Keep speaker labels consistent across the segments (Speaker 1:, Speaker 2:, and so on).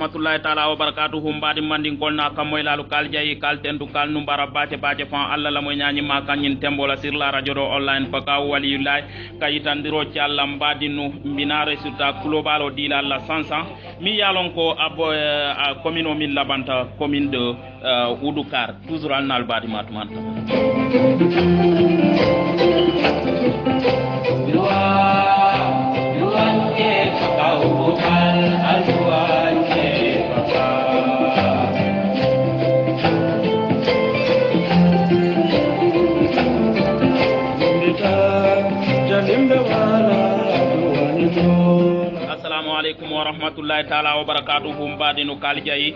Speaker 1: rahmatullahi taala wa barakatuhu mbadi mandin kolna kamoy lalu kal jayi kal tendu kal numbara bace fan alla la moy nyaani ma kanyin tembola sur la radio do online paka waliyullah kayitandiro ci alla mbadi nu mbina resultat global o dila la 500 mi yalon ko abo commune min labanta commune de Oudoukar toujours al badi matman Assalamualaikum warahmatullahi taala wabarakatuh mbadinu kaljayi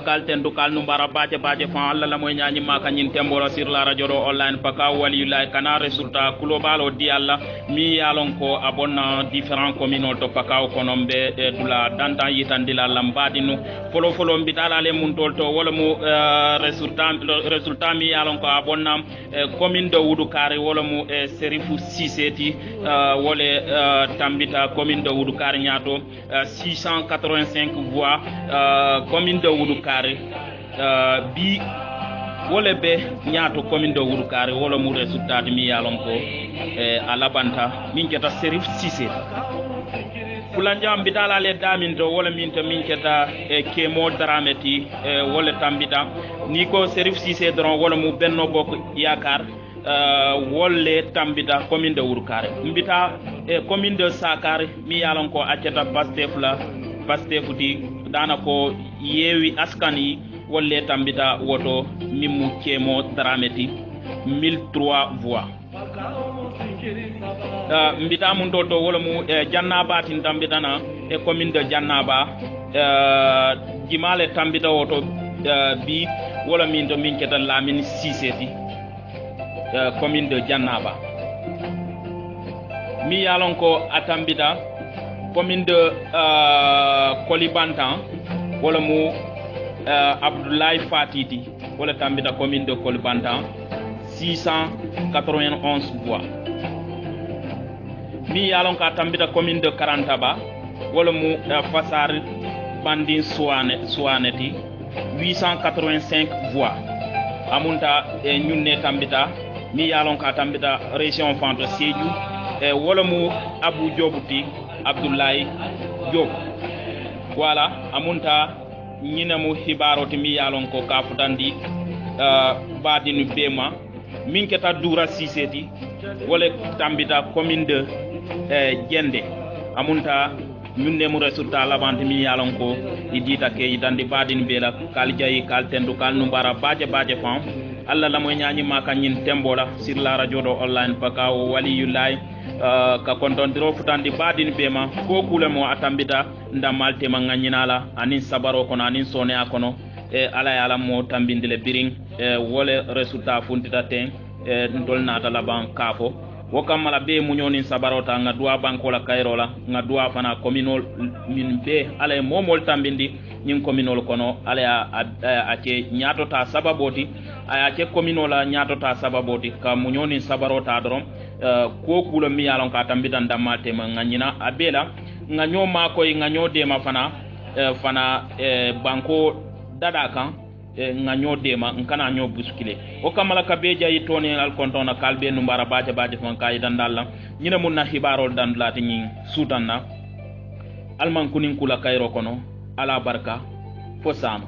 Speaker 1: kalten du kal numbara baje fan alla la moy nyaani ma kanyin temboro sur la radio do online paka waliyullah kana resultat global o di alla mi yalon ko abonna différents communes to paka ko nombe dula danta yitandila lambadinu folo mbitala le mun tolto wala mu resultat mi yalon ko abonna commune de Oudoukar wala mu Serifou Siseti wala tambita commune de Oudoukar nyaato 685 voix commune de Oudoukar bi wala be nyaato commune de Oudoukar wala mu resultat mi yalon ko alabanta min keta Serif Cissé fulanjam bidala le damin to wala min to min keta kemo drameti wala tambita ni ko Serif Cissé dron wala mu benno bok yakar wolle tambita commune de Oudoukar mbita commune de Sakar mi yalon ko accata Pastef di dana ko yewi askani wolle tambita woto mimu kemo drameti 1003 voix mbita mun to wala mu Jannaba tin tambitana commune de Jannaba jimale tambita woto bi wala min to min keta Lamine Cissé commune de Jannaba mi yalon ko atambita commune de Kolibantan wala mu Abdoulaye Fatiti wala tambita commune de Kolibantan 691 voix mi yalon ko atambita commune de Karantaba wala mu Fassar Bandin Souaneti 885 voix amunta ñunne tambita mi yalon ka tambita région Fanta Sédhiou wala mu Abou Diobuti Abdoulaye Diop voilà amunta ñina mu hibaroti mi yalon ko kafutandi badinu bema min keta Doura Siseti wala tambita commune de Diendé amunta ñunne mu resultat labante mi yalon ko idita ke idandi badinu bela kal jayi kal tendu kal numbara baje fan alla la moy nyaani ma kanyin tembola sur la radio do online paka waliyullah ka kontondiro futandi badin bema ko kule mo atambita ndamalte manganyinala anin sabaro kono anin sone akono ala yala mo tambindile biring wole resultat funtita ten ndol nata laban kafo wokamala be munyoni sabarota nga dua bankola kairola nga dua fana communal min be ala momol tambindi nyin communal kono ala ake nyato ta sababoti ake communal nyato ta sababoti ka munyoni sabarota dorom ko kula mi yalon ka tambida ndamate ma nganyina abela nganyo mako nganyo de ma fana banko dada kan nganyo de ma nkana nyo buskile o kamala ka beja yitoni al kontona kalbe numbara baje fon kay dandalla nyina mun na hibarol dan lati nyi sutanna alman kunin kula kayro kono ala barka fo sama